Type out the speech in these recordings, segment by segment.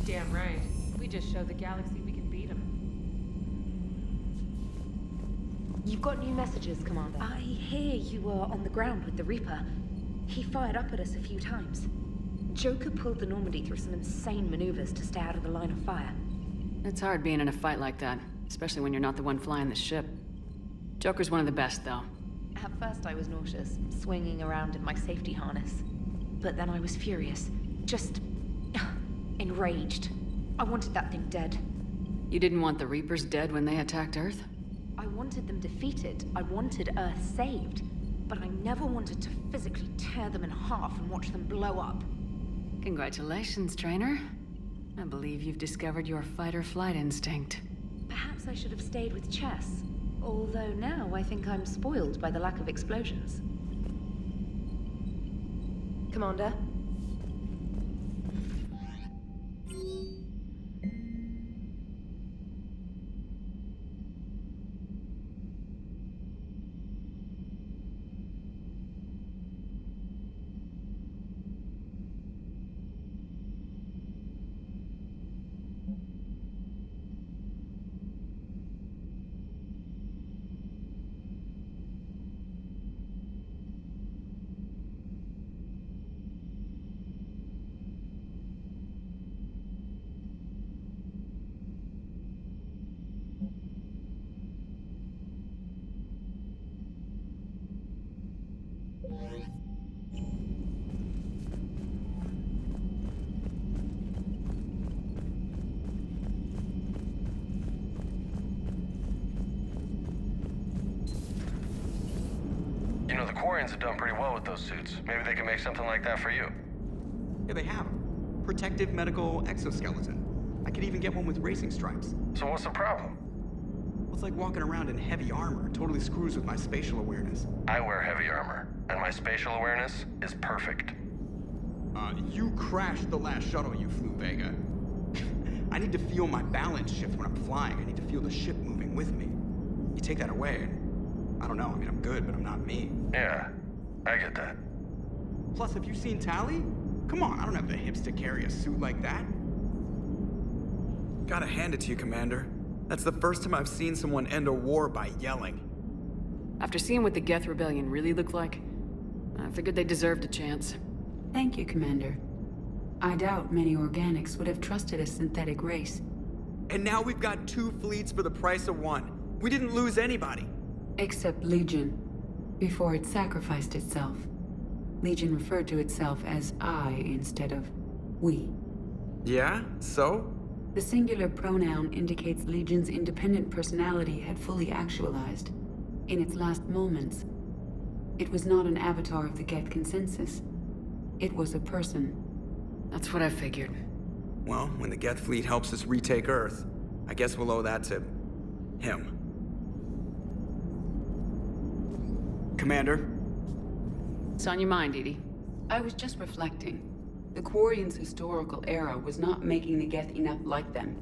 Damn right. We just showed the galaxy we can beat them. You've got new messages, Commander. I hear you were on the ground with the Reaper. He fired up at us a few times. Joker pulled the Normandy through some insane maneuvers to stay out of the line of fire. It's hard being in a fight like that, especially when you're not the one flying the ship. Joker's one of the best, though. At first I was nauseous, swinging around in my safety harness. But then I was furious. Just... enraged. I wanted that thing dead. You didn't want the Reapers dead when they attacked Earth? I wanted them defeated. I wanted Earth saved. But I never wanted to physically tear them in half and watch them blow up. Congratulations, trainer. I believe you've discovered your fight-or-flight instinct. Perhaps I should have stayed with chess. Although now I think I'm spoiled by the lack of explosions. Commander? You know, the Quarians have done pretty well with those suits. Maybe they can make something like that for you. Yeah, they have. Protective medical exoskeleton. I could even get one with racing stripes. So what's the problem? Well, it's like walking around in heavy armor. It totally screws with my spatial awareness. I wear heavy armor, and my spatial awareness is perfect. You crashed the last shuttle you flew, Vega. I need to feel my balance shift when I'm flying. I need to feel the ship moving with me. You take that away, and I don't know. I mean, I'm good, but I'm not me. Yeah, I get that. Plus, have you seen Tally? Come on, I don't have the hips to carry a suit like that. Gotta hand it to you, Commander. That's the first time I've seen someone end a war by yelling. After seeing what the Geth Rebellion really looked like, I figured they deserved a chance. Thank you, Commander. I doubt many organics would have trusted a synthetic race. And now we've got 2 fleets for the price of 1. We didn't lose anybody. Except Legion, before it sacrificed itself. Legion referred to itself as I instead of we. Yeah? So? The singular pronoun indicates Legion's independent personality had fully actualized. In its last moments, it was not an avatar of the Geth consensus. It was a person. That's what I figured. Well, when the Geth fleet helps us retake Earth, I guess we'll owe that to him. Commander? It's on your mind, Edie. I was just reflecting. The Quarians' historical era was not making the Geth enough like them.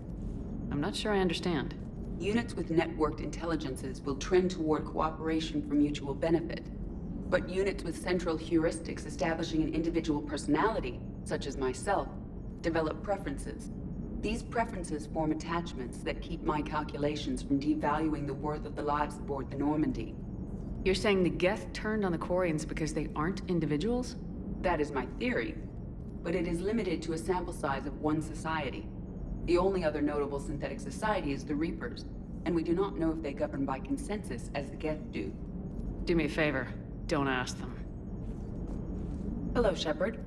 I'm not sure I understand. Units with networked intelligences will trend toward cooperation for mutual benefit. But units with central heuristics establishing an individual personality, such as myself, develop preferences. These preferences form attachments that keep my calculations from devaluing the worth of the lives aboard the Normandy. You're saying the Geth turned on the Quarians because they aren't individuals? That is my theory, but it is limited to a sample size of one society. The only other notable synthetic society is the Reapers, and we do not know if they govern by consensus as the Geth do. Do me a favor, don't ask them. Hello, Shepard.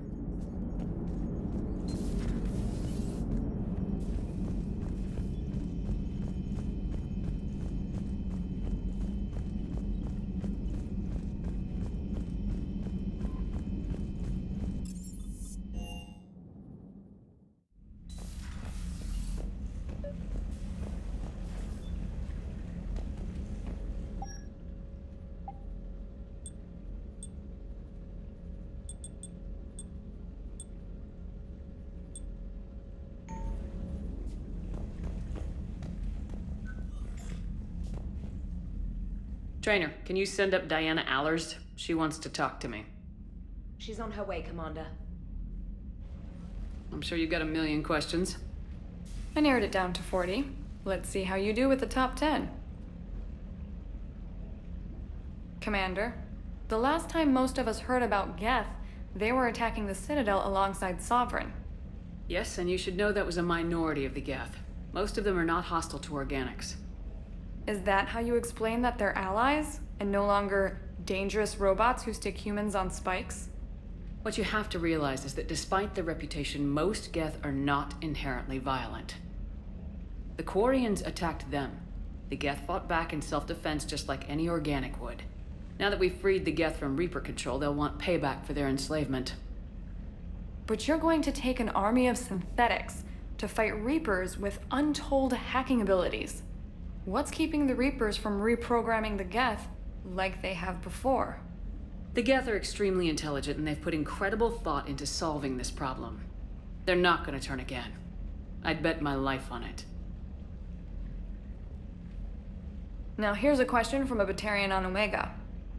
Trainer, can you send up Diana Allers? She wants to talk to me. She's on her way, Commander. I'm sure you've got a million questions. I narrowed it down to 40. Let's see how you do with the top 10. Commander, the last time most of us heard about Geth, they were attacking the Citadel alongside Sovereign. Yes, and you should know that was a minority of the Geth. Most of them are not hostile to organics. Is that how you explain that they're allies, and no longer dangerous robots who stick humans on spikes? What you have to realize is that despite their reputation, most Geth are not inherently violent. The Quarians attacked them. The Geth fought back in self-defense just like any organic would. Now that we've freed the Geth from Reaper control, they'll want payback for their enslavement. But you're going to take an army of synthetics to fight Reapers with untold hacking abilities. What's keeping the Reapers from reprogramming the Geth like they have before? The Geth are extremely intelligent, and they've put incredible thought into solving this problem. They're not going to turn again. I'd bet my life on it. Now here's a question from a Batarian on Omega.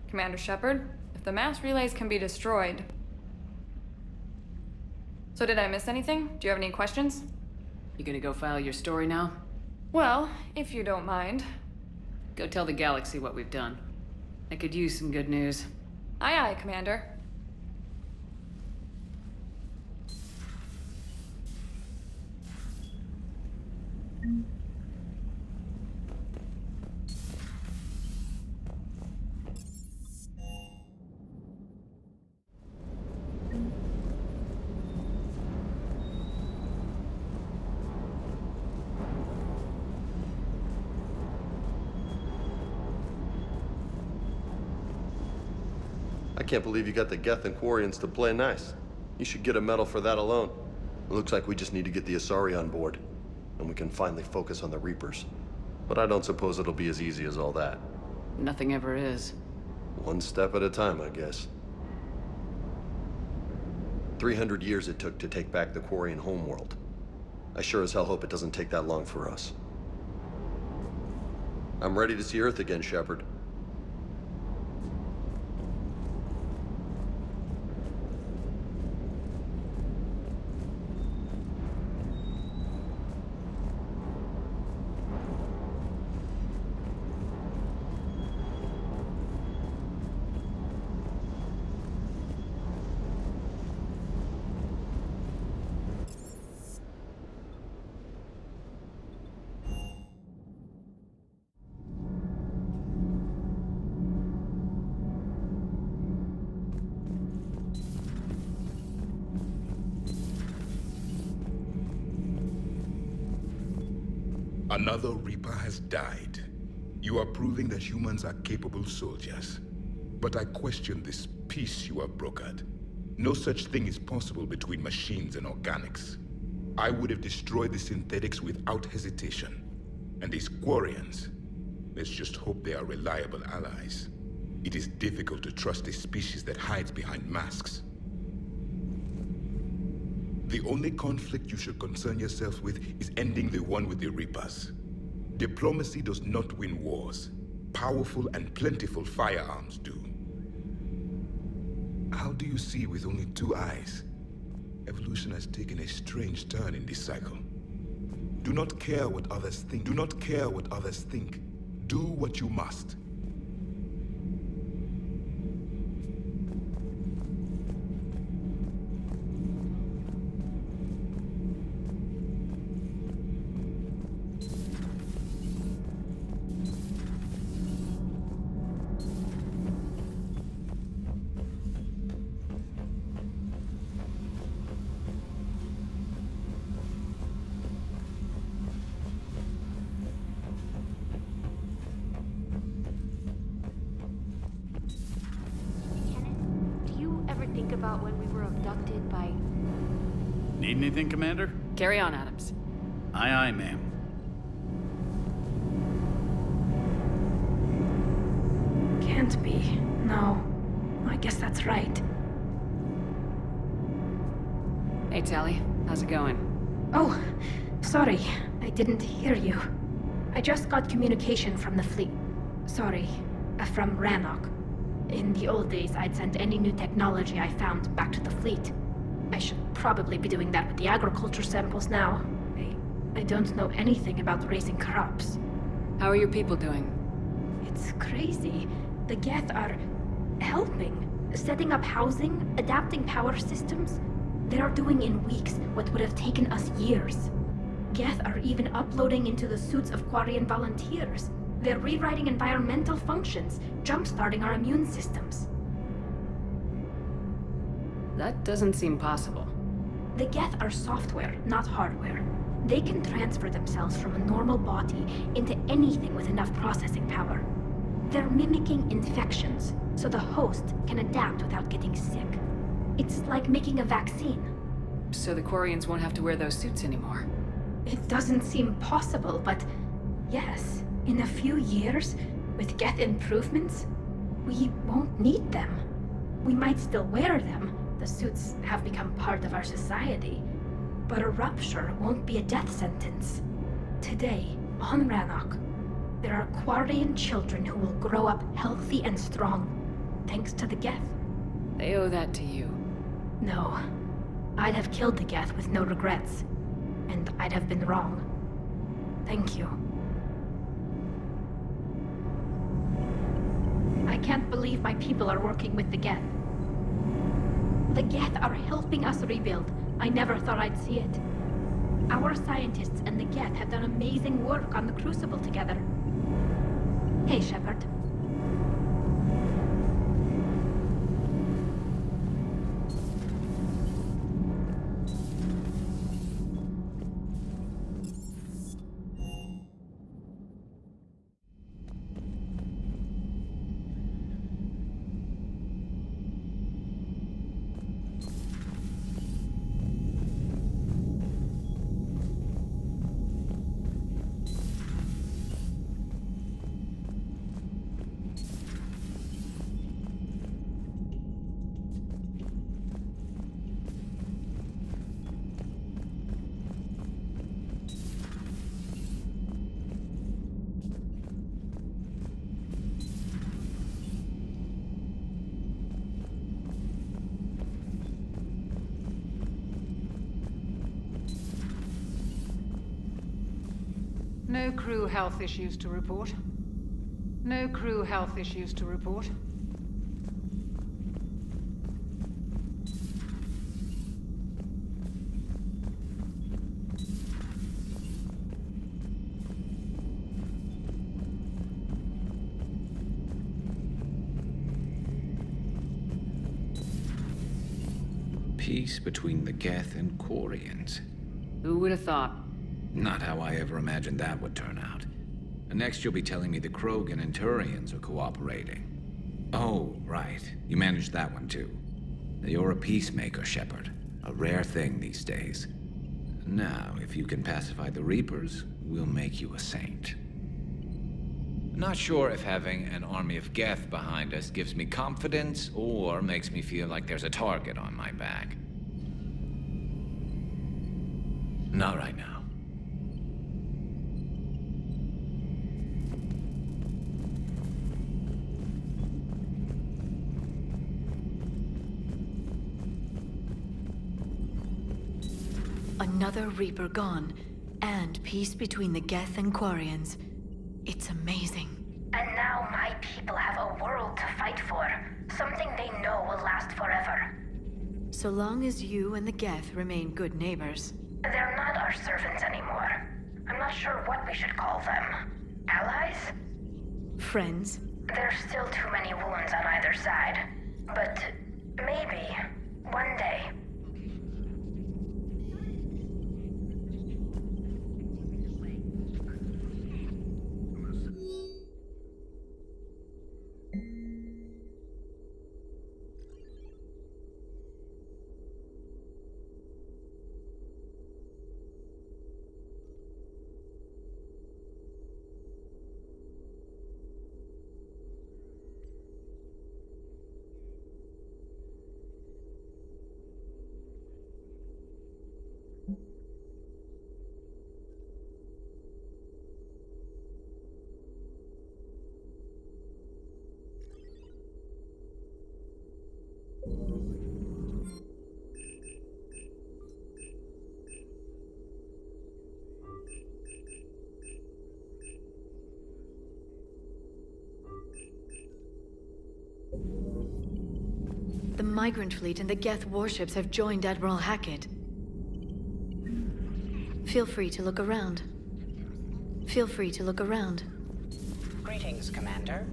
Commander Shepard, if the mass relays can be destroyed... So did I miss anything? Do you have any questions? You gonna go file your story now? Well, if you don't mind. Go tell the galaxy what we've done. I could use some good news. Aye aye, Commander. I can't believe you got the Geth and Quarians to play nice. You should get a medal for that alone. It looks like we just need to get the Asari on board, and we can finally focus on the Reapers. But I don't suppose it'll be as easy as all that. Nothing ever is. One step at a time, I guess. 300 years it took to take back the Quarian homeworld. I sure as hell hope it doesn't take that long for us. I'm ready to see Earth again, Shepard. Another Reaper has died. You are proving that humans are capable soldiers. But I question this peace you have brokered. No such thing is possible between machines and organics. I would have destroyed the synthetics without hesitation. And these Quarians, let's just hope they are reliable allies. It is difficult to trust a species that hides behind masks. The only conflict you should concern yourself with is ending the one with the Reapers. Diplomacy does not win wars. Powerful and plentiful firearms do. How do you see with only 2 eyes? Evolution has taken a strange turn in this cycle. Do not care what others think. Do not care what others think. Do what you must. About when we were abducted by... Need anything, Commander? Carry on, Adams. Aye, aye, ma'am. Can't be. No. I guess that's right. Hey, Tally. How's it going? Oh, sorry. I didn't hear you. I just got communication from the fleet. Sorry. From Rannoch. In the old days, I'd send any new technology I found back to the fleet. I should probably be doing that with the agriculture samples now. I don't know anything about raising crops. How are your people doing? It's crazy. The Geth are helping. Setting up housing, adapting power systems. They are doing in weeks what would have taken us years. Geth are even uploading into the suits of Quarian volunteers. They're rewriting environmental functions, jump-starting our immune systems. That doesn't seem possible. The Geth are software, not hardware. They can transfer themselves from a normal body into anything with enough processing power. They're mimicking infections, so the host can adapt without getting sick. It's like making a vaccine. So the Quarians won't have to wear those suits anymore. It doesn't seem possible, but yes, in a few years, with Geth improvements, we won't need them. We might still wear them. The suits have become part of our society. But a rupture won't be a death sentence. Today, on Rannoch, there are Quarian children who will grow up healthy and strong, thanks to the Geth. They owe that to you. No. I'd have killed the Geth with no regrets. And I'd have been wrong. Thank you. I can't believe my people are working with the Geth. The Geth are helping us rebuild. I never thought I'd see it. Our scientists and the Geth have done amazing work on the Crucible together. Hey, Shepard. No crew health issues to report. No crew health issues to report. Peace between the Geth and Quarians. Who would have thought? Not how I ever imagined that would turn out. And next you'll be telling me the Krogan and Turians are cooperating. Oh, right. You managed that one too. You're a peacemaker, Shepard. A rare thing these days. Now, if you can pacify the Reapers, we'll make you a saint. Not sure if having an army of Geth behind us gives me confidence or makes me feel like there's a target on my back. Not right now. Another Reaper gone, and peace between the Geth and Quarians. It's amazing. And now my people have a world to fight for. Something they know will last forever. So long as you and the Geth remain good neighbors. They're not our servants anymore. I'm not sure what we should call them. Allies? Friends? There's still too many wounds on either side. But maybe, one day. migrant fleet and the Geth warships have joined Admiral Hackett. Feel free to look around. Feel free to look around. Greetings, Commander.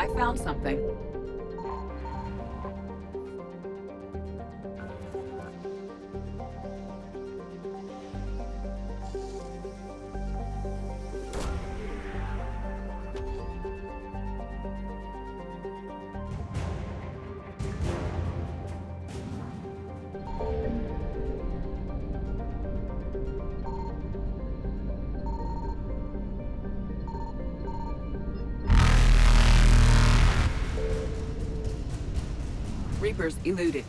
I found something. Reapers eluded.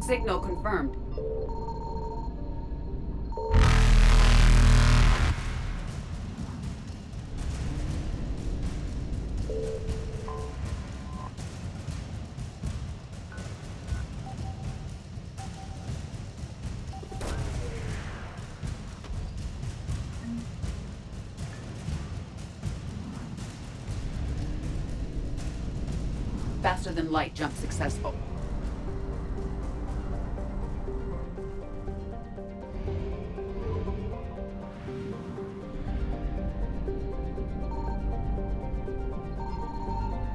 Signal confirmed. Faster than light jump successful.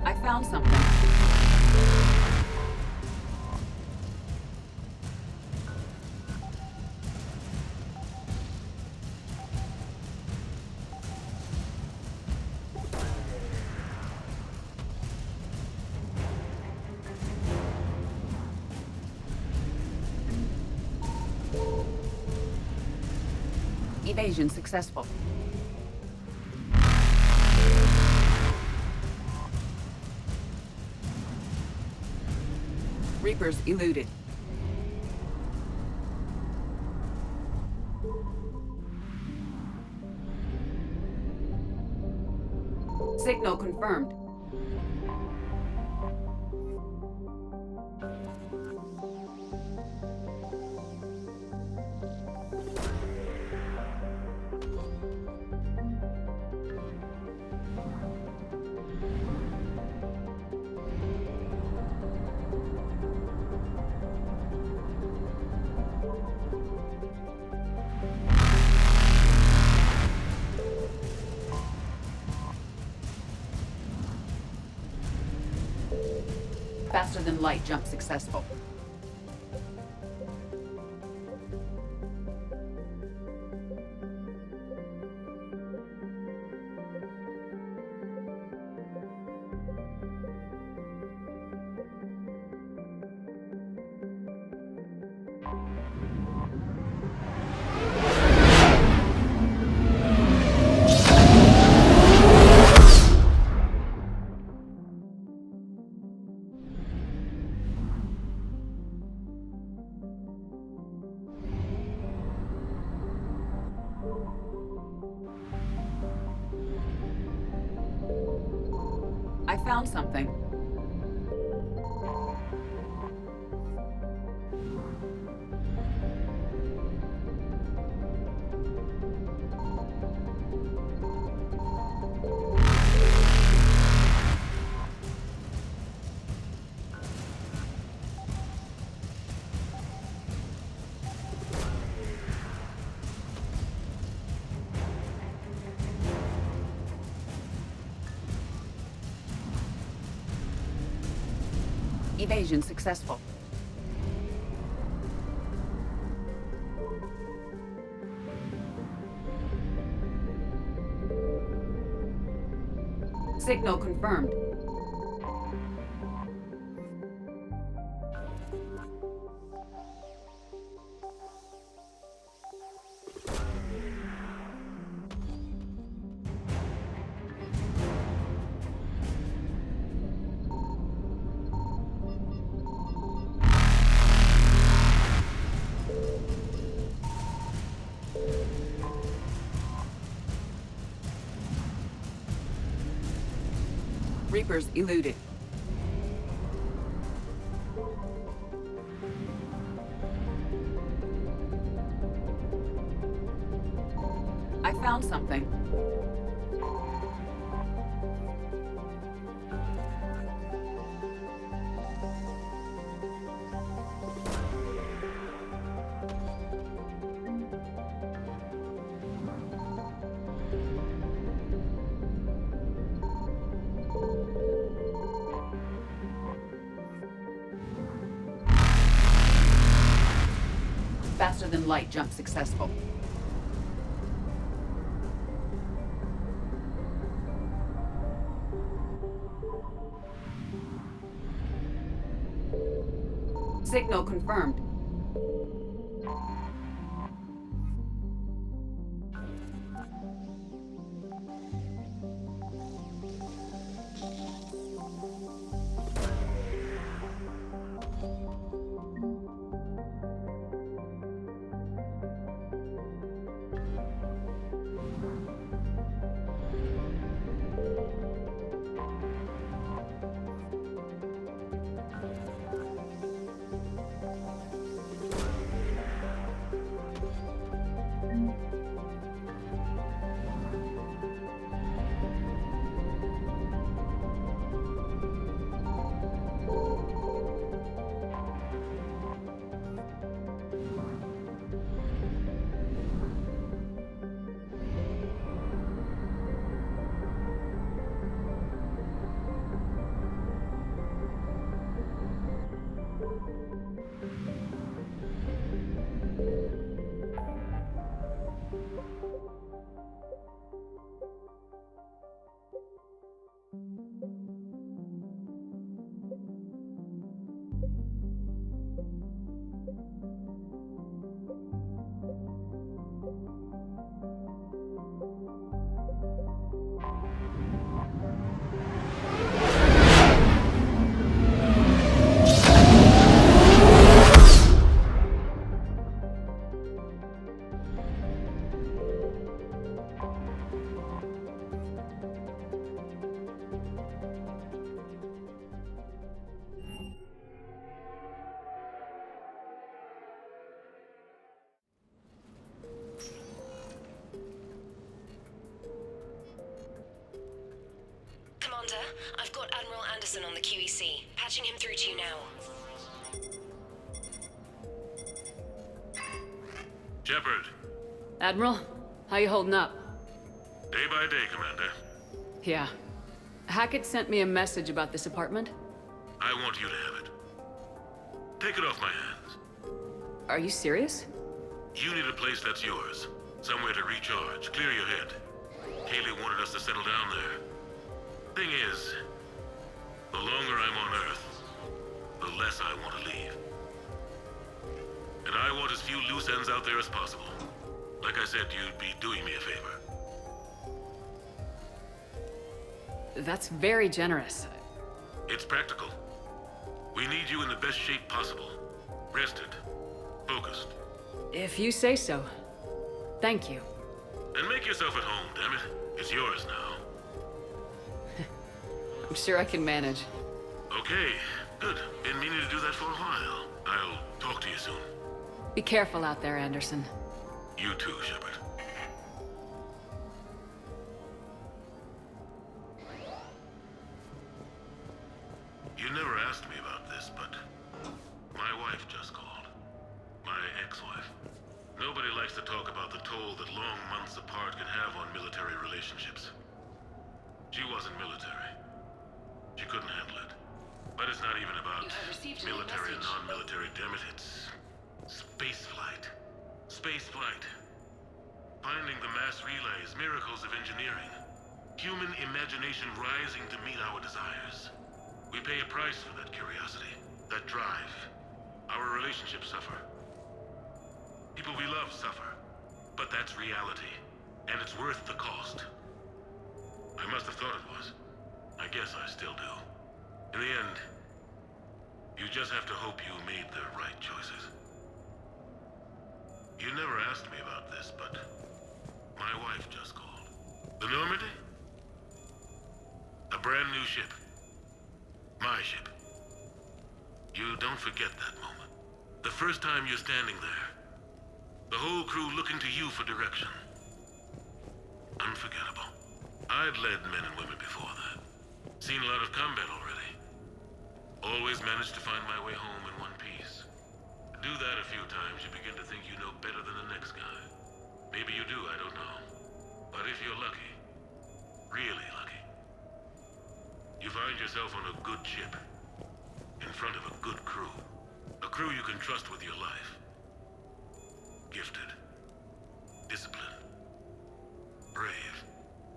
I found something. Evasion successful. Reapers eluded. Signal confirmed. Faster than light jump successful. I found something. Evasion successful. Signal confirmed. Reapers eluded. I found something. Faster than light jump successful. Signal confirmed. Commander, I've got Admiral Anderson on the QEC. Patching him through to you now. Shepard. Admiral, how you holding up? Day by day, Commander. Yeah. Hackett sent me a message about this apartment. I want you to have it. Take it off my hands. Are you serious? You need a place that's yours. Somewhere to recharge, clear your head. Haley wanted us to settle down there. Thing is, the longer I'm on Earth, the less I want to leave. And I want as few loose ends out there as possible. Like I said, you'd be doing me a favor. That's very generous. It's practical. We need you in the best shape possible. Rested. Focused. If you say so. Thank you. And make yourself at home, damn it. It's yours now. I'm sure I can manage. Okay, good. Been meaning to do that for a while. I'll talk to you soon. Be careful out there, Anderson. You too, Shepard. You never asked me about this, but my wife just called. My ex-wife. Nobody likes to talk about the toll that long months apart can have on military relationships. She wasn't military. She couldn't handle it. But it's not even about military and non-military, damn it. It's space flight. Space flight. Finding the mass relays, miracles of engineering. Human imagination rising to meet our desires. We pay a price for that curiosity, that drive. Our relationships suffer. People we love suffer. But that's reality. And it's worth the cost. I must have thought it was. I guess I still do. In the end, you just have to hope you made the right choices. You never asked me about this, but my wife just called. The Normandy? A brand new ship. My ship. You don't forget that moment. The first time you're standing there. The whole crew looking to you for direction. Unforgettable. I'd led men and women before that. Seen a lot of combat already. Always managed to find my way home in one piece. Do that a few times, you begin to think you know better than the next guy. Maybe you do, I don't know. But if you're lucky, really lucky, you find yourself on a good ship, in front of a good crew. A crew you can trust with your life. Gifted. Disciplined. Brave.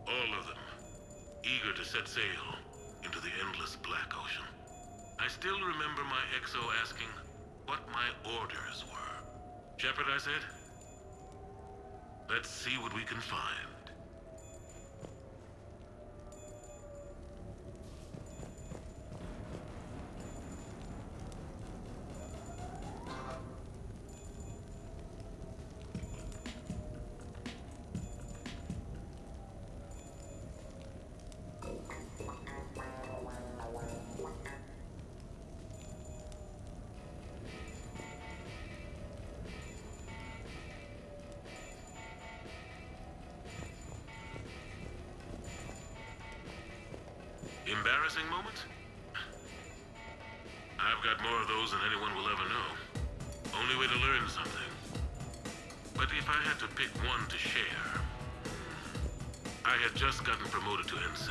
All of them. Eager to set sail into the endless black ocean. I still remember my XO asking what my orders were. Shepard, I said. Let's see what we can find. Embarrassing moments? I've got more of those than anyone will ever know. Only way to learn something. But if I had to pick one to share, I had just gotten promoted to N7.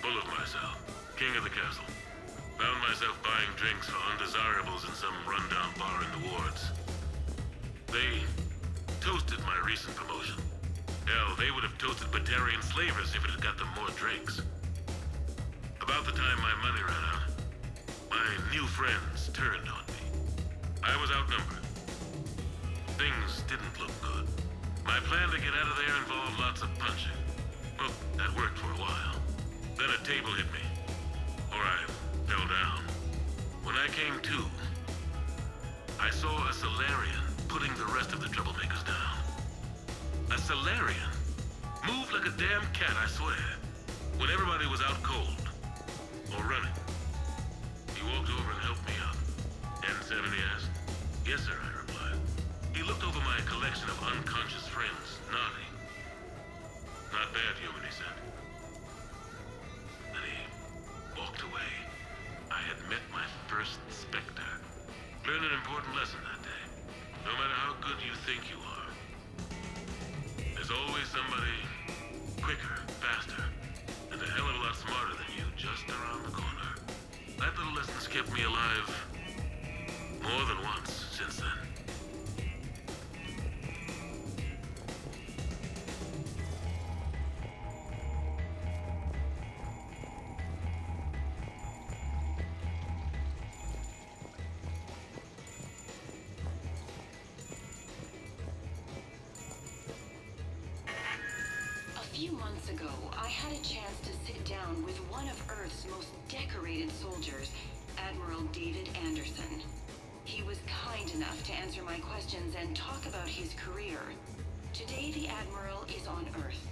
Full of myself, king of the castle. Found myself buying drinks for undesirables in some rundown bar in the wards. They toasted my recent promotion. Hell, they would have toasted Batarian slavers if it had got them more drinks. About the time my money ran out, my new friends turned on me. I was outnumbered. Things didn't look good. My plan to get out of there involved lots of punching. Well, that worked for a while. Then a table hit me. Or I fell down. When I came to, I saw a Solarian putting the rest of the troublemakers down. A Solarian? Moved like a damn cat, I swear. When everybody was out cold. Or running. He walked over and helped me up. N7, he asked. Yes, sir, I replied. He looked over my collection of unconscious friends, nodding. Not bad, human, he said. Then he walked away. I had met my first Spectre. Learned an important lesson that day. No matter how good you think you are, there's always somebody quicker, faster, and a hell of a lot smarter than you just around the corner. That little lesson's kept me alive more than once since then. A few months ago, I had a chance to sit down with one of Earth's most decorated soldiers, Admiral David Anderson. He was kind enough to answer my questions and talk about his career. Today, the Admiral is on Earth,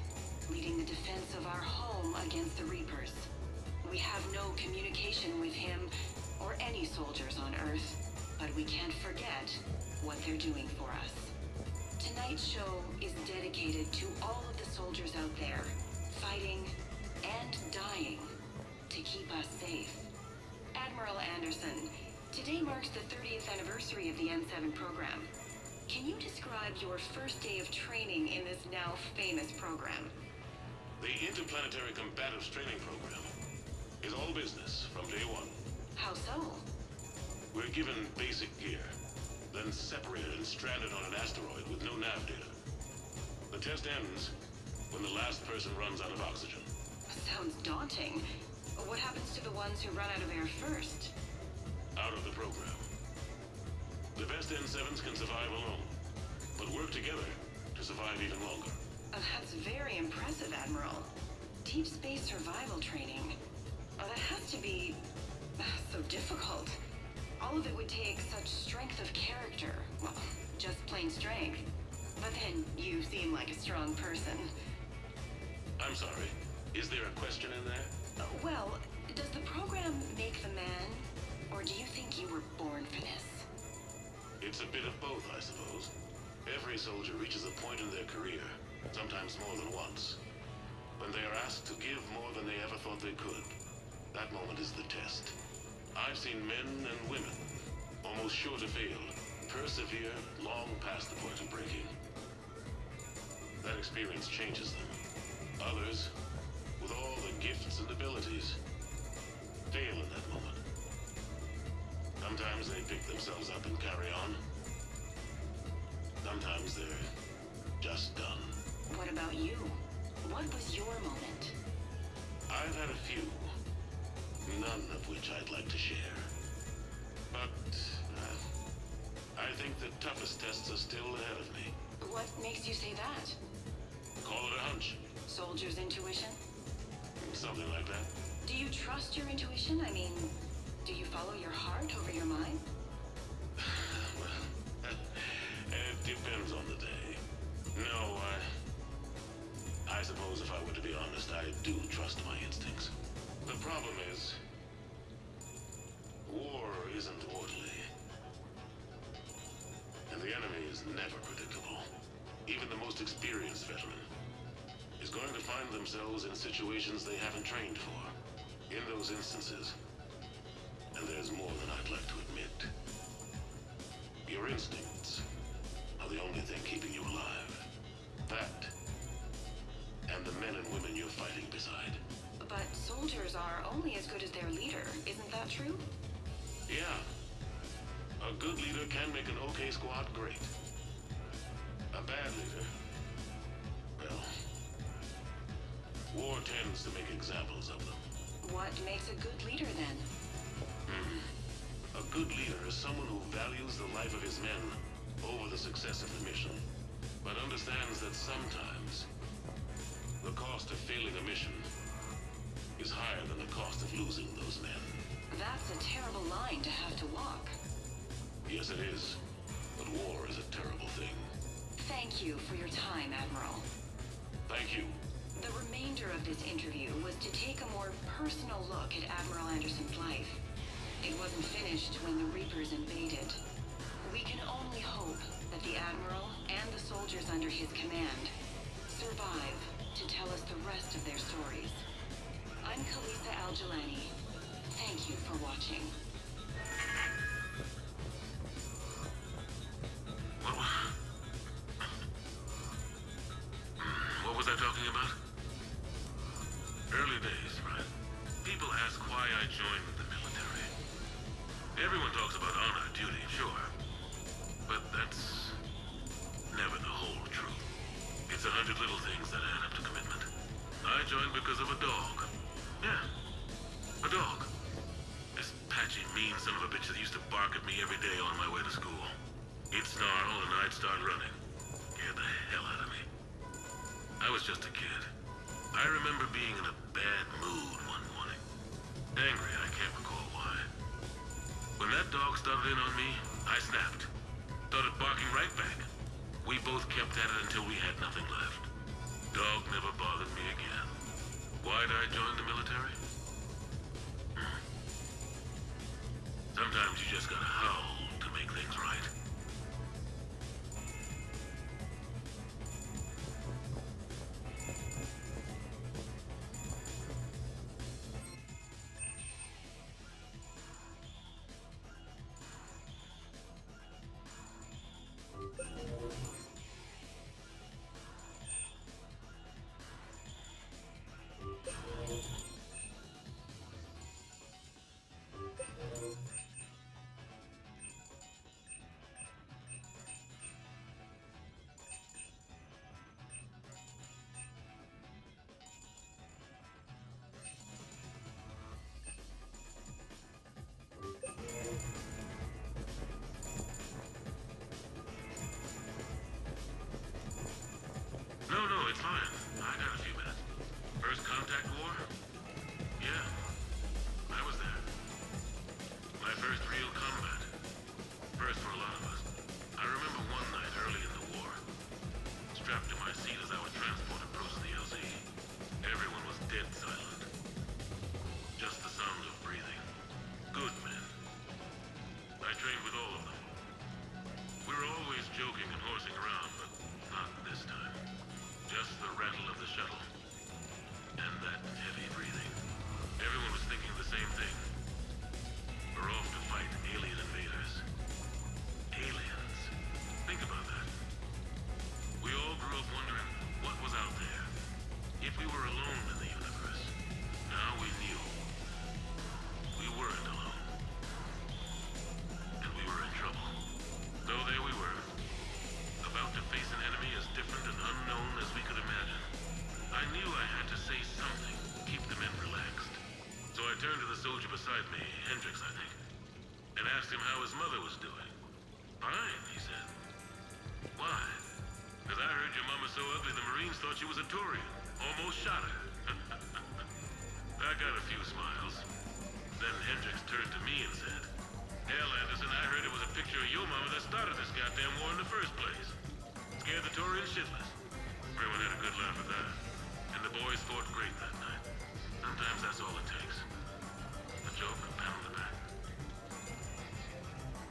leading the defense of our home against the Reapers. We have no communication with him or any soldiers on Earth, but we can't forget what they're doing for us. Tonight's show is dedicated to all of the soldiers out there, fighting and dying to keep us safe. Admiral Anderson, today marks the 30th anniversary of the N7 program. Can you describe your first day of training in this now famous program? The Interplanetary Combatives Training Program is all business from day one. How so? We're given basic gear, then separated and stranded on an asteroid with no nav data. The test ends when the last person runs out of oxygen. Sounds daunting. What happens to the ones who run out of air first? Out of the program. The best N7s can survive alone, but work together to survive even longer. That's very impressive, Admiral. Deep space survival training. That has to be so difficult. All of it would take such strength of character. Well, just plain strength. But then you seem like a strong person. I'm sorry. Is there a question in there? Well, does the program Every soldier reaches a point in their career, sometimes more than once, when they are asked to give more than they ever thought they could. That moment is the test. I've seen men and women, almost sure to fail, persevere long past the point of breaking. That experience changes them. Others, with all the gifts and abilities, fail in that moment. Sometimes they pick themselves up and carry on. Sometimes they're just done. What about you? What was your moment? I've had a few, none of which I'd like to share. But I think the toughest tests are still ahead of me. What makes you say that? Call it a hunch. Soldier's intuition? Something like that. Do you trust your intuition? I mean, do you follow your heart over your mind? Well, it depends on the day. No, I suppose if I were to be honest, I do trust my instincts. The problem is, war isn't orderly. And the enemy is never predictable. Even the most experienced veteran is going to find themselves in situations they haven't trained for. In those instances, and there's more than I'd like to admit, your instincts are the only thing keeping you alive. That, and the men and women you're fighting beside. But soldiers are only as good as their leader, isn't that true? Yeah. A good leader can make an okay squad great. A bad leader, well, war tends to make examples of them. What makes a good leader then? A good leader is someone who values the life of his men over the success of the mission, but understands that sometimes the cost of failing a mission is higher than the cost of losing those men. That's a terrible line to have to walk. Yes, it is. But war is a terrible thing. Thank you for your time, Admiral. Thank you. The remainder of this interview was to take a more personal look at Admiral Anderson's life. It wasn't finished when the Reapers invaded. We can only hope that the Admiral and the soldiers under his command survive to tell us the rest of their stories. I'm Khaleesa Al-Jilani. Thank you for watching. What was I talking about? Early days, right? People ask why I joined the military. Everyone talks about honor, duty, sure. But that's never the whole truth. It's 100 little things that add up to commitment. I joined because of a dog. Yeah, a dog. This patchy, mean son of a bitch that used to bark at me every day on my way to school. He'd snarl and I'd start running. Scared the hell out of me. I was just a kid. I remember being in a bad mood one morning. Angry, I can't recall why. When that dog started in on me, I snapped. Started barking right back. We both kept at it until we had nothing left. Dog never bothered me again. Why'd I join the military? Sometimes you just gotta howl to make things right. Hendricks, I think, and asked him how his mother was doing. Fine, he said. Why? Because I heard your mama's so ugly the Marines thought she was a Turian. Almost shot her. I got a few smiles. Then Hendricks turned to me and said, "Hell, Anderson, I heard it was a picture of your mama that started this goddamn war in the first place. Scared the Turians shitless." Everyone had a good laugh at that. And the boys fought great that night. Sometimes that's all it takes. A joke, a pat on the back.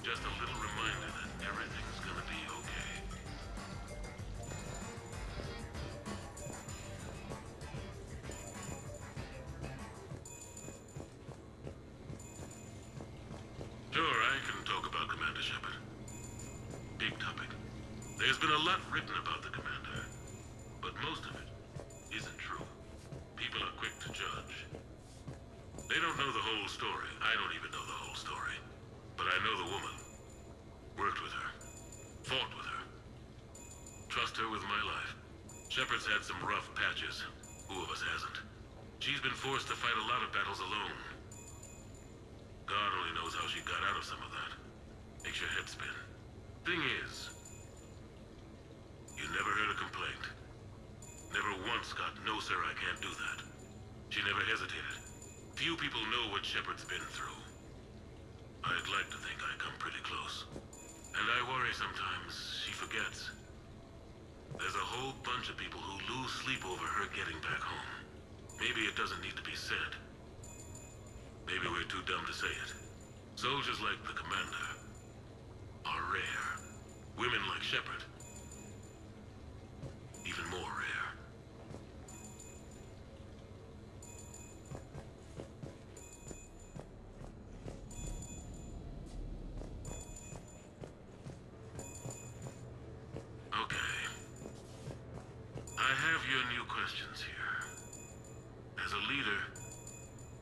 Just a little reminder that everything's gonna be okay. Sure, I can talk about Commander Shepard. Big topic. There's been a lot written about the Commander, but most of it isn't true. People are quick to judge. They don't know the whole story. I don't even know the whole story. But I know the woman. Worked with her. Fought with her. Trust her with my life. Shepard's had some rough patches. Who of us hasn't? She's been forced to fight a lot of battles alone. God only knows how she got out of some of that. Makes your head spin. Thing is, you never heard a complaint. Never once got, "No, sir, I can't do that." She never hesitated. Few people know what Shepard's been through. I'd like to think I come pretty close. And I worry sometimes she forgets. There's a whole bunch of people who lose sleep over her getting back home. Maybe it doesn't need to be said. Maybe we're too dumb to say it. Soldiers like the Commander are rare. Women like Shepard, even more rare. Okay. I have your new questions here. As a leader,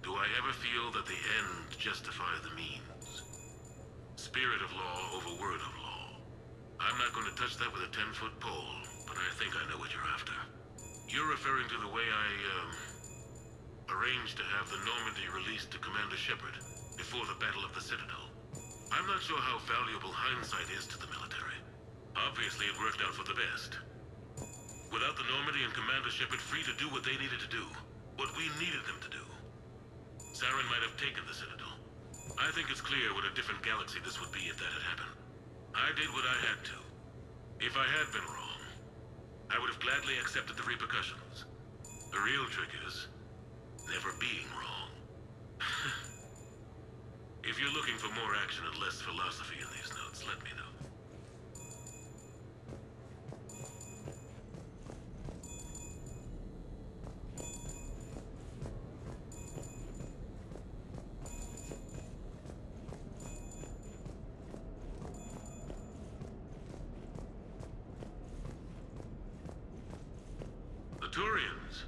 do I ever feel that the end justifies the means? Spirit of law over word of law. I'm not going to touch that with a 10-foot pole, but I think I know what you're after. You're referring to the way I, arranged to have the Normandy released to Commander Shepard before the Battle of the Citadel. I'm not sure how valuable hindsight is to the military. Obviously, it worked out for the best. Without the Normandy and Commander Shepard free to do what they needed to do, what we needed them to do, Saren might have taken the Citadel. I think it's clear what a different galaxy this would be if that had happened. I did what I had to. If I had been wrong, I would have gladly accepted the repercussions. The real trick is never being wrong. If you're looking for more action and less philosophy in these notes, let me know. Turians?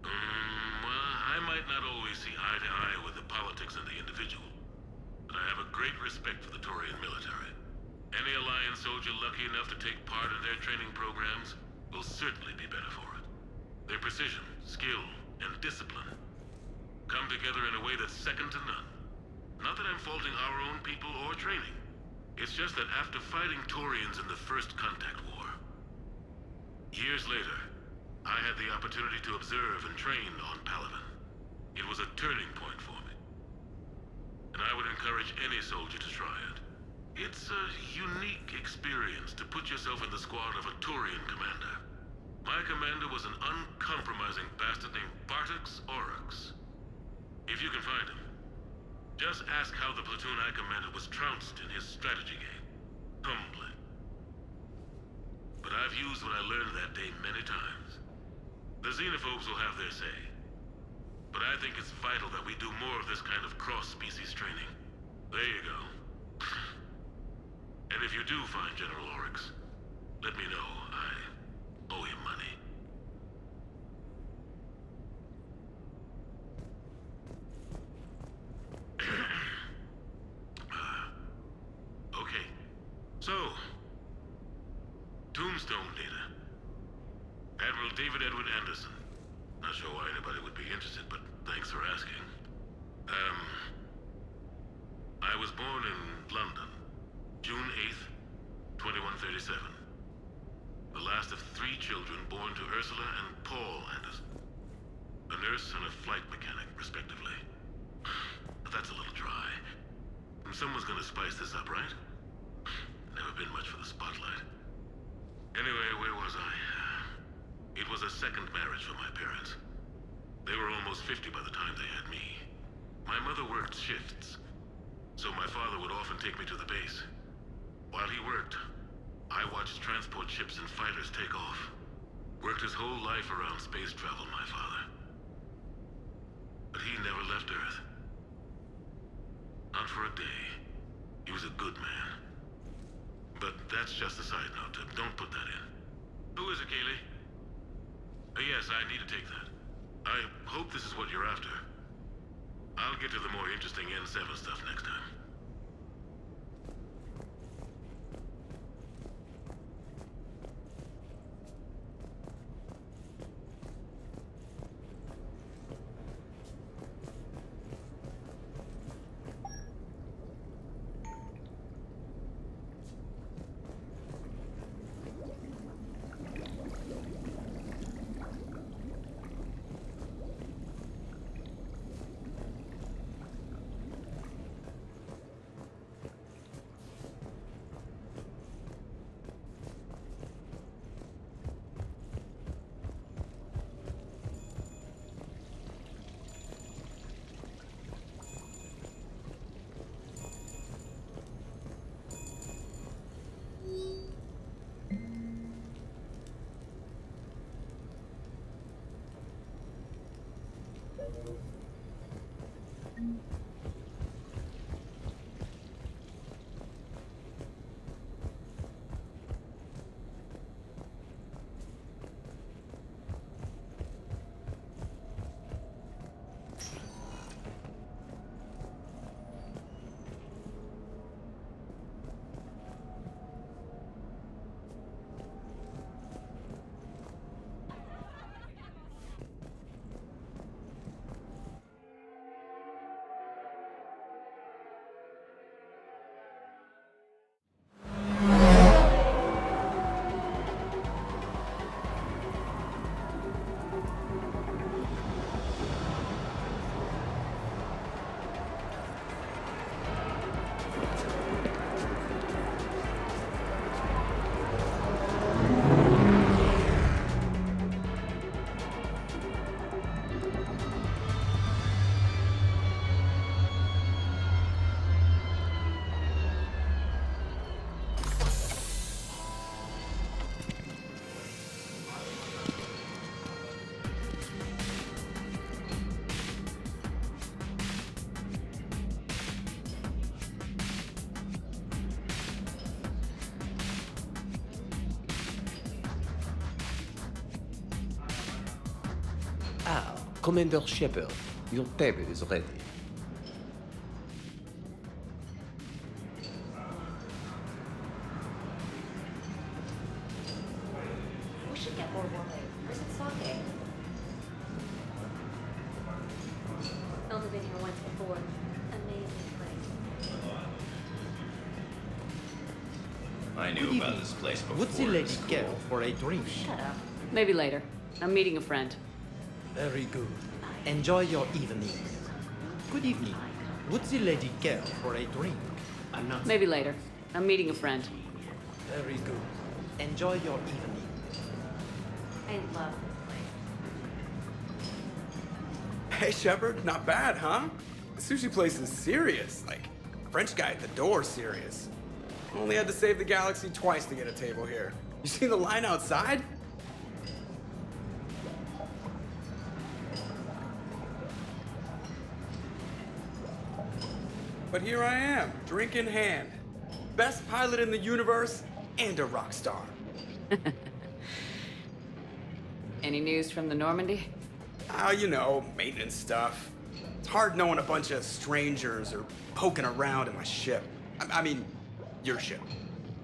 Well, I might not always see eye to eye with the politics and the individual, but I have a great respect for the Turian military. Any Alliance soldier lucky enough to take part in their training programs will certainly be better for it. Their precision, skill, and discipline come together in a way that's second to none. Not that I'm faulting our own people or training. It's just that after fighting Turians in the First Contact War, years later, I had the opportunity to observe and train on Palaven. It was a turning point for me. And I would encourage any soldier to try it. It's a unique experience to put yourself in the squad of a Turian commander. My commander was an uncompromising bastard named Bartix Oryx. If you can find him, just ask how the platoon I commanded was trounced in his strategy game. Humbling. But I've used what I learned that day many times. The xenophobes will have their say. But I think it's vital that we do more of this kind of cross-species training. There you go. And if you do find General Oryx, let me know. I owe him money. Okay. So, Tombstone data. Admiral David Edward Anderson. Not sure why anybody would be interested, but Thanks for asking. I was born in London, June 8th, 2137. The last of 3 children born to Ursula and Paul Anderson. A nurse and a flight mechanic, respectively. But that's a little dry. Someone's gonna spice this up, right? Never been much for the spotlight. Anyway, where was I? It was a second marriage for my parents. They were almost 50 by the time they had me. My mother worked shifts, so my father would often take me to the base. While he worked, I watched transport ships and fighters take off. Worked his whole life around space travel, my father. But he never left Earth. Not for a day. He was a good man. But that's just a side note. Don't put that in. Who is it, Kaylee? Yes, I need to take that. I hope this is what you're after. I'll get to the more interesting N7 stuff next time. Commander Shepard, your table is ready. We should get more wine. Where's it sake? Only been here once before. Amazing place. I knew about this place before. Would the lady care for a drink? Shut up. Maybe later. I'm meeting a friend. Very good. Enjoy your evening. Good evening. Would the lady care for a drink? I'm not. Maybe later. I'm meeting a friend. Very good. Enjoy your evening. I love this place. Hey, Shepard, not bad, huh? The sushi place is serious. Like, French guy at the door serious. Only had to save the galaxy twice to get a table here. You see the line outside? But here I am, drink in hand. Best pilot in the universe and a rock star. Any news from the Normandy? You know, maintenance stuff. It's hard knowing a bunch of strangers or poking around in my ship. I mean, your ship.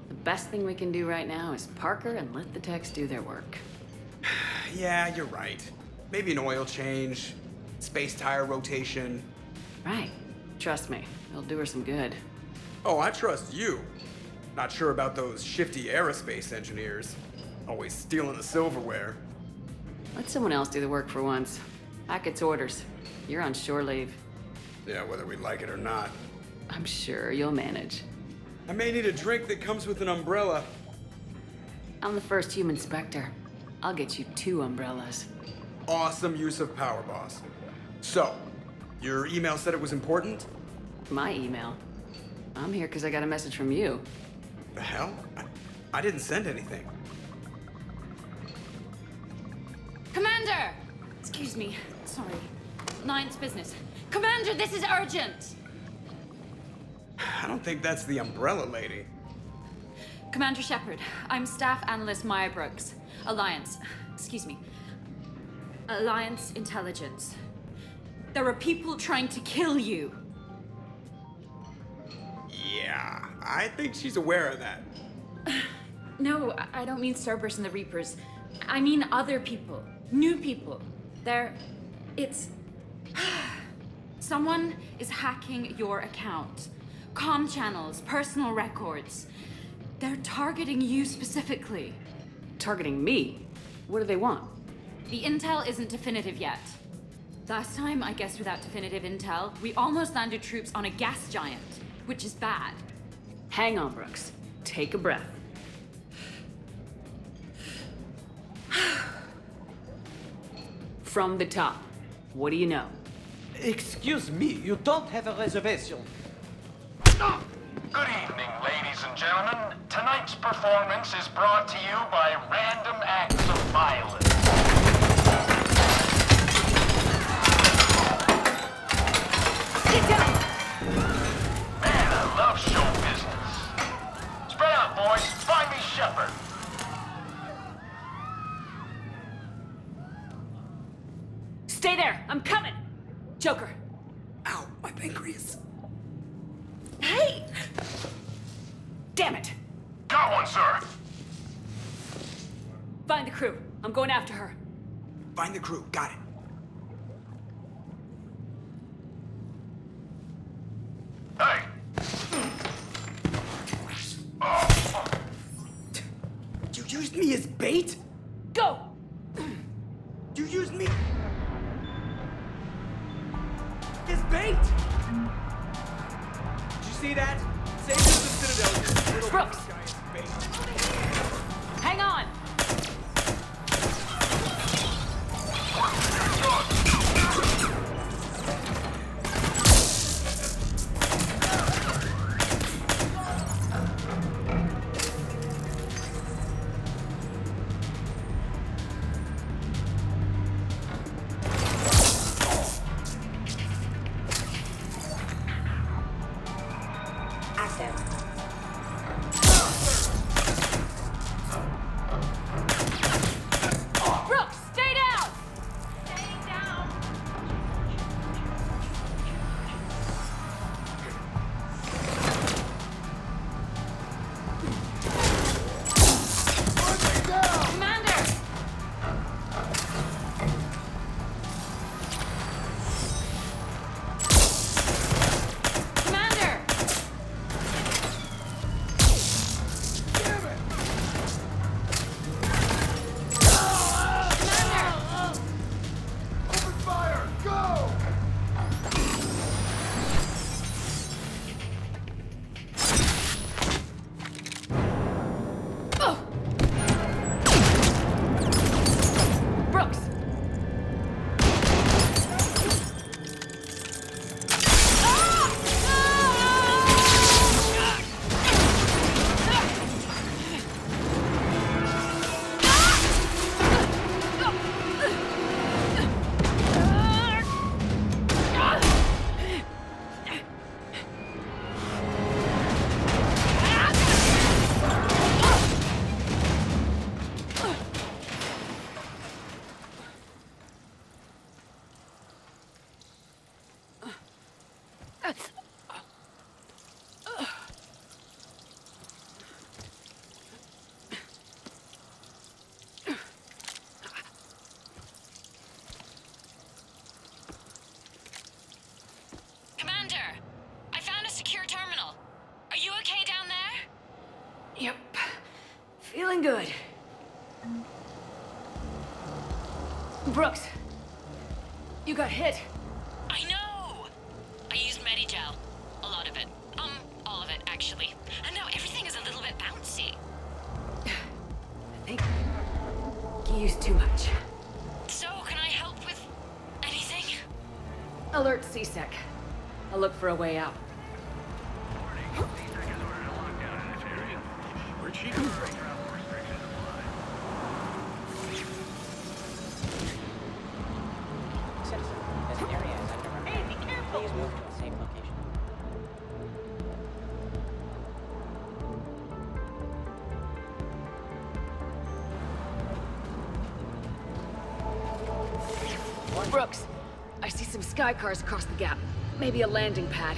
The best thing we can do right now is park her and let the techs do their work. Yeah, you're right. Maybe an oil change. space tire rotation. Right. Trust me, it'll do her some good. Oh, I trust you. Not sure about those shifty aerospace engineers. Always stealing the silverware. Let someone else do the work for once. Hackett's orders. You're on shore leave. Yeah, whether we like it or not. I'm sure you'll manage. I may need a drink that comes with an umbrella. I'm the first human Spectre. I'll get you 2 umbrellas. Awesome use of power, boss. So, your email said it was important? My email? I'm here because I got a message from you. The hell? I didn't send anything. Commander! Excuse me. Sorry. Lion's business. Commander, this is urgent! I don't think that's the umbrella lady. Commander Shepard, I'm Staff Analyst Maya Brooks. Alliance. Excuse me. Alliance Intelligence. There are people trying to kill you. Yeah, I think she's aware of that. No, I don't mean Cerberus and the Reapers. I mean other people. New people. It's... Someone is hacking your account. Comm channels, personal records. They're targeting you specifically. Targeting me? What do they want? The intel isn't definitive yet. Last time, I guess without definitive intel, we almost landed troops on a gas giant, which is bad. Hang on, Brooks. Take a breath. From the top, what do you know? Excuse me, you don't have a reservation. Good evening, ladies and gentlemen. Tonight's performance is brought to you by random acts of violence. Get down! Man, I love show business. Spread out, boys. Find me Shepard. Stay there! I'm coming! Joker. Ow, my pancreas. Hey! Damn it! Got one, sir. Find the crew. I'm going after her. Find the crew. Got it. Hey! You used me as bait? Go! You used me as bait? Did you see that? Save this to Citadeli. Brooks! Hang on! Brooks, stay down! Stay down! Commander! Commander! Open fire! Go! Brooks! Feeling good. Brooks, you got hit. I know! I used Medigel. A lot of it. All of it, actually. And now everything is a little bit bouncy. I think you used too much. So, can I help with anything? Alert CSEC. I'll look for a way out. Where'd she go? Citizen, this area is under repair. Hey, be careful! Please move to a safe location. Brooks, I see some sky cars across the gap. Maybe a landing pad.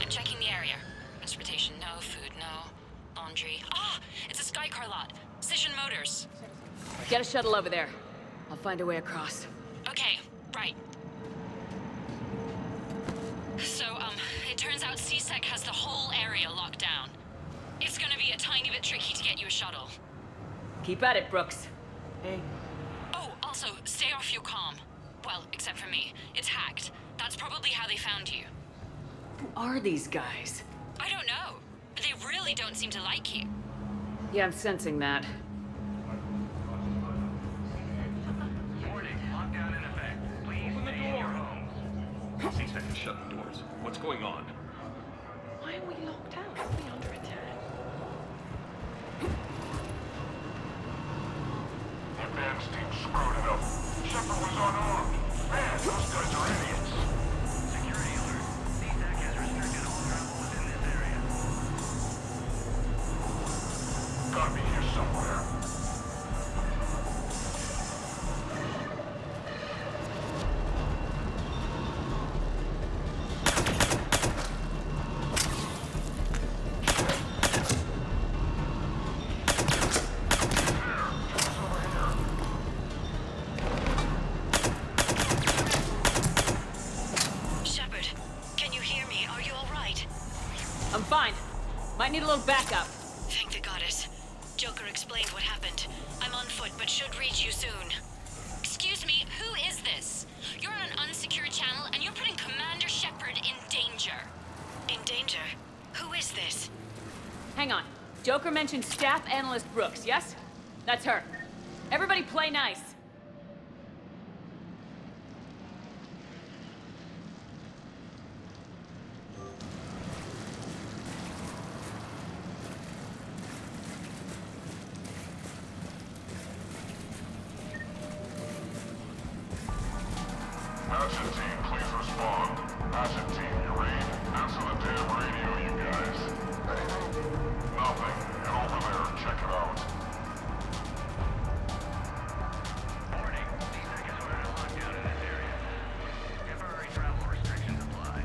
I'm checking the area. Transportation, no. Food, no. Laundry. Ah! It's a sky car lot. Cision Motors. Get a shuttle over there. I'll find a way across. Okay, right. So, it turns out CSEC has the whole area locked down. It's gonna be a tiny bit tricky to get you a shuttle. Keep at it, Brooks. Hey. Oh, also, stay off your comm. Well, except for me. It's hacked. That's probably how they found you. Who are these guys? I don't know. But they really don't seem to like you. Yeah, I'm sensing that. Warning, lockdown in effect. Please stay in your homes. CSEC has shut the doors. What's going on? Why are we locked out? Are we under attack? Advance team screwed it up. Shepard was unarmed. Man, those guys are idiots. Security alert. CSEC has restricted all travel within this area. Gotta be here somewhere. Might need a little backup. Thank the goddess. Joker explained what happened. I'm on foot, but should reach you soon. Excuse me, who is this? You're on an unsecured channel, and you're putting Commander Shepard in danger. In danger? Who is this? Hang on. Joker mentioned Staff Analyst Brooks, yes? That's her. Everybody play nice. Action team, please respond. Action team, you read? Answer the damn radio, you guys. Nothing. Get over there and check it out. Warning, CSEC has ordered a lockdown in this area. Temporary travel restrictions apply.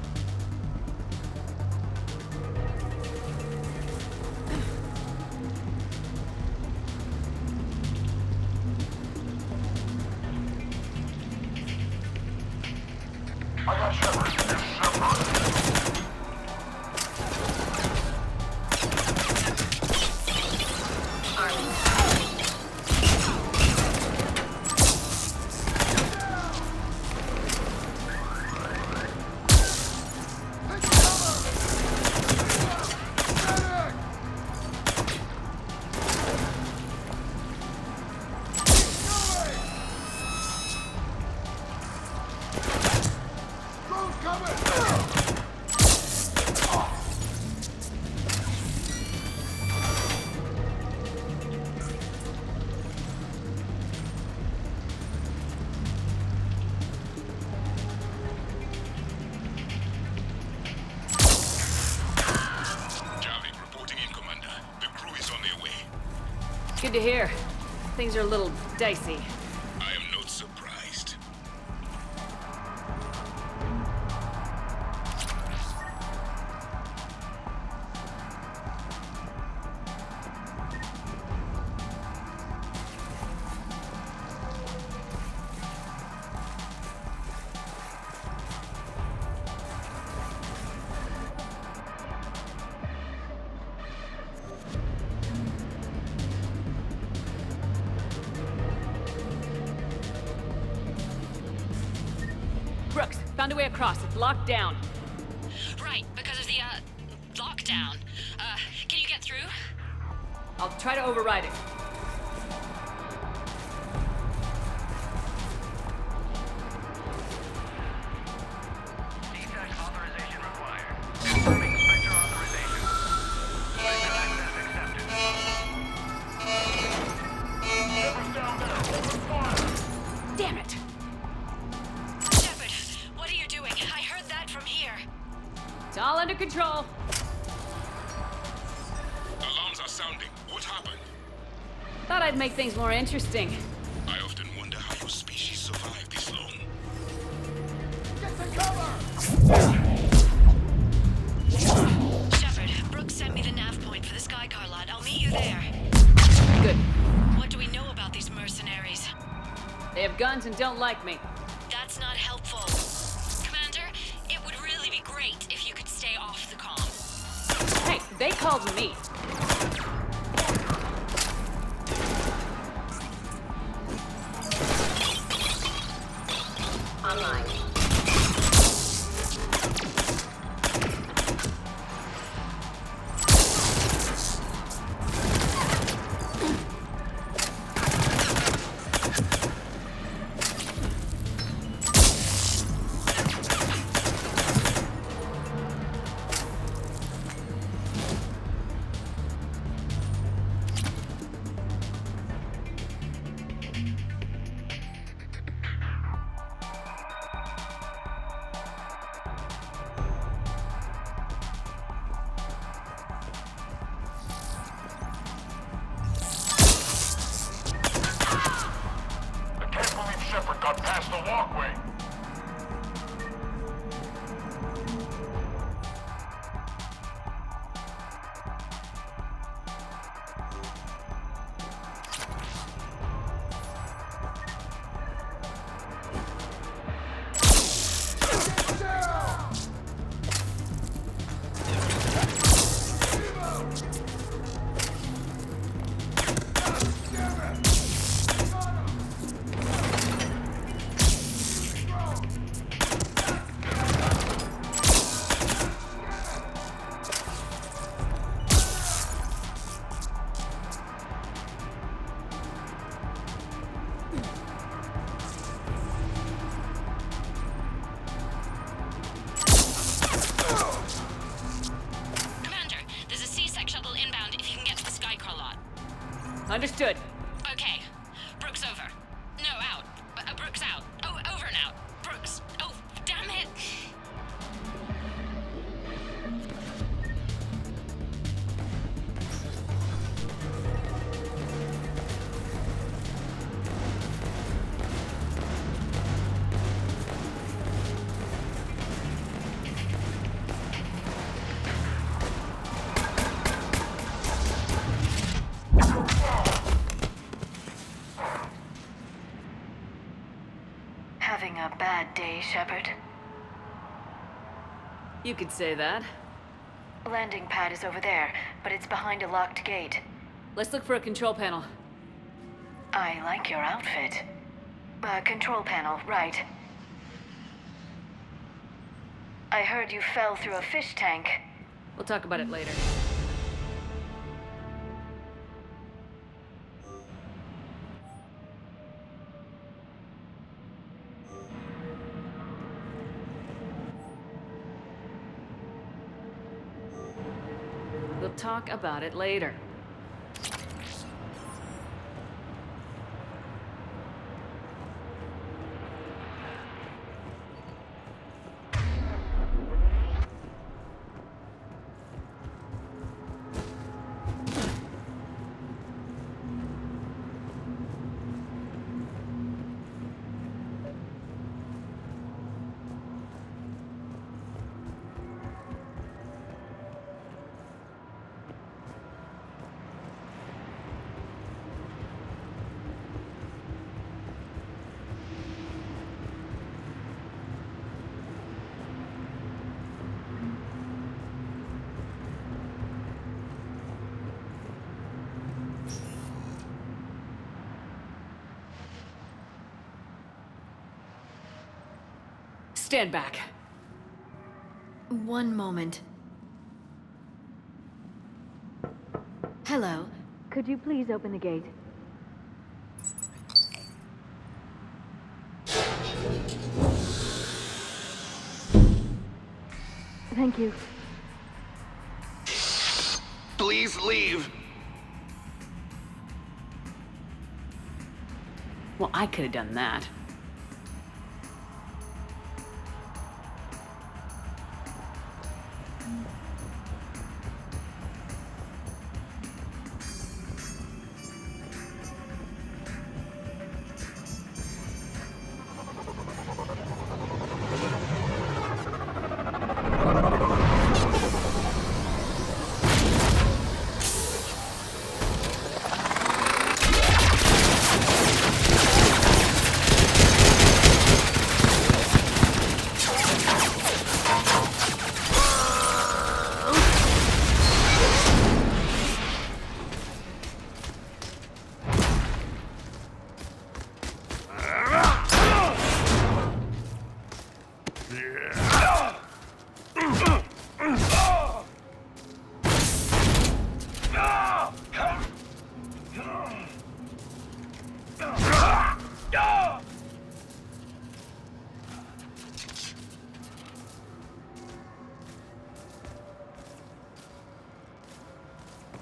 I got Shepard. It's Shepard. Good to hear. Things are a little dicey. I am not surprised. Found a way across. It's locked down. Right, because of the, lockdown. Can you get through? I'll try to override it. Authorization required. Confirming Spectre authorization. Spectre access accepted. Shepard's down there. Open fire. Damn it! Shepard, what are you doing? I heard that from here. It's all under control. Alarms are sounding. What happened? Thought I'd make things more interesting. I often wonder how your species survived this long. Get to cover! Shepard, Brooks sent me the nav point for the Skycar lot. I'll meet you there. Good. What do we know about these mercenaries? They have guns and don't like me. That's not helpful. Commander, it would really be great if you could stay off the comm. Hey, they called me. Online. I can't believe Shepard got past the walkway. Understood. Okay. Brooks over. No, out. Brooks out. Oh, over and out. Brooks. Oh, damn it. Having a bad day, Shepard? You could say that. Landing pad is over there, but it's behind a locked gate. Let's look for a control panel. I like your outfit. Control panel, right. I heard you fell through a fish tank. We'll talk about it later. We'll talk about it later. Stand back. One moment. Hello. Could you please open the gate? Thank you. Please leave. Well, I could have done that.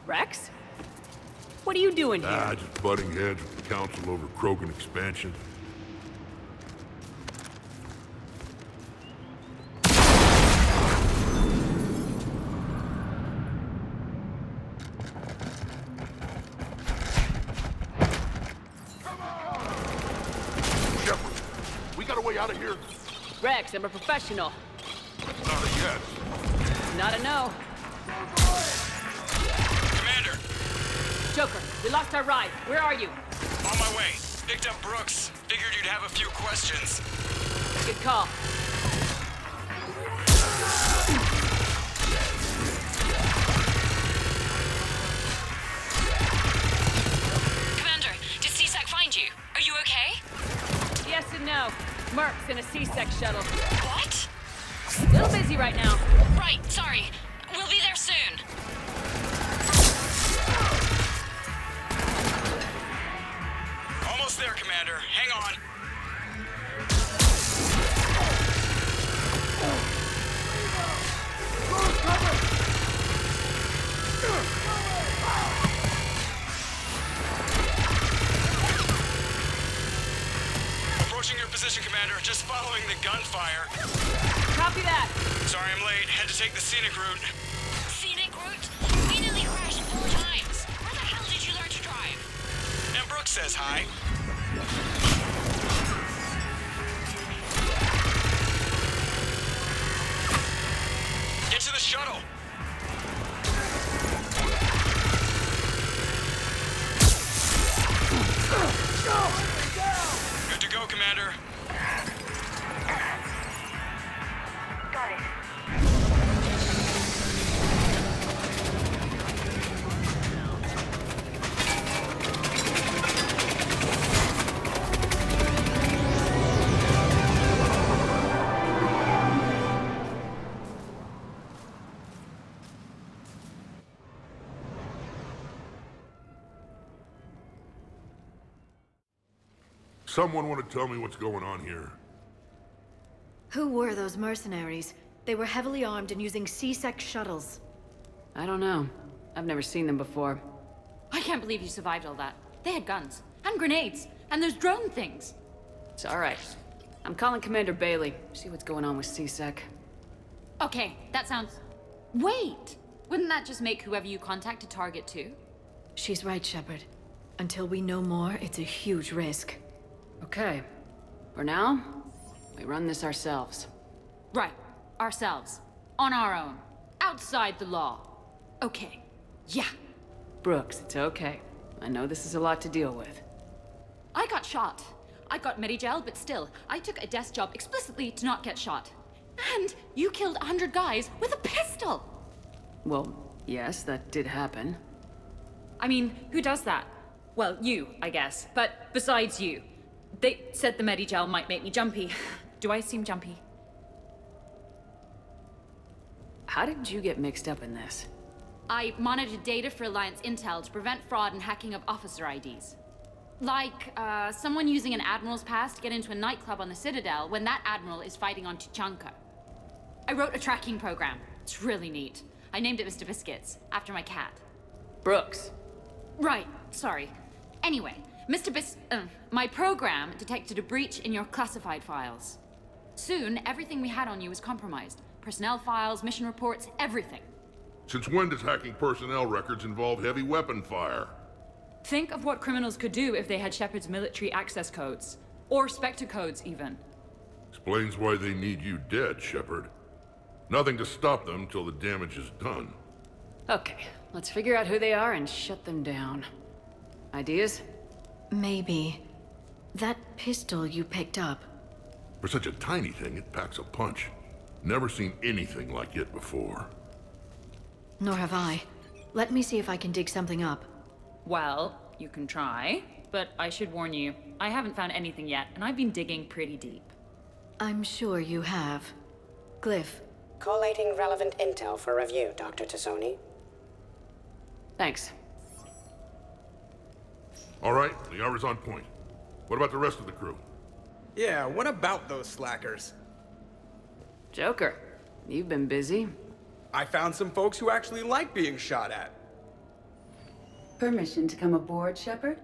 Rex? What are you doing here? Just butting heads with the council over Krogan expansion. Shepard, we got a way out of here. Rex, I'm a professional. Not a yes. Not a no. Commander! Joker, we lost our ride. Where are you? On my way. Picked up Brooks. Figured you'd have a few questions. Good call. Commander, did CSAC find you? Are you okay? Yes and no. Merc's in a C-Sec shuttle. What? Little busy right now. Right, sorry. We'll be there soon. Almost there, Commander. Hang on. Approaching your position, Commander. Just following the gunfire. Copy that. Sorry I'm late. Had to take the scenic route. Scenic route? We nearly crashed 4 times. Where the hell did you learn to drive? And Brooks says hi. Get to the shuttle. Good to go, Commander. Got it. Someone want to tell me what's going on here? Who were those mercenaries? They were heavily armed and using C-Sec shuttles. I don't know. I've never seen them before. I can't believe you survived all that. They had guns, and grenades, and those drone things. It's alright. I'm calling Commander Bailey. See what's going on with C-Sec. Okay, that sounds... Wait! Wouldn't that just make whoever you contact a target too? She's right, Shepard. Until we know more, it's a huge risk. Okay. For now, we run this ourselves. Right. Ourselves. On our own. Outside the law. Okay. Yeah. Brooks, it's okay. I know this is a lot to deal with. I got shot. I got Medigel, but still, I took a desk job explicitly to not get shot. And you killed 100 guys with a pistol! Well, yes, that did happen. I mean, who does that? Well, you, I guess. But besides you. They said the Medigel might make me jumpy. Do I seem jumpy? How did you get mixed up in this? I monitored data for Alliance intel to prevent fraud and hacking of officer IDs. Like, someone using an Admiral's pass to get into a nightclub on the Citadel when that Admiral is fighting on Tuchanka. I wrote a tracking program. It's really neat. I named it Mr. Biscuits, after my cat. Brooks. Right, sorry. Anyway, my program detected a breach in your classified files. Soon, everything we had on you was compromised. Personnel files, mission reports, everything. Since when does hacking personnel records involve heavy weapon fire? Think of what criminals could do if they had Shepard's military access codes. Or Spectre codes, even. Explains why they need you dead, Shepard. Nothing to stop them till the damage is done. Okay, let's figure out who they are and shut them down. Ideas? Maybe. That pistol you picked up. For such a tiny thing, it packs a punch. Never seen anything like it before. Nor have I. Let me see if I can dig something up. Well, you can try, but I should warn you, I haven't found anything yet, and I've been digging pretty deep. I'm sure you have. Glyph. Collating relevant intel for review, Dr. Tassoni. Thanks. All right, the hour's on point. What about the rest of the crew? Yeah, what about those slackers? Joker, you've been busy. I found some folks who actually like being shot at. Permission to come aboard, Shepard?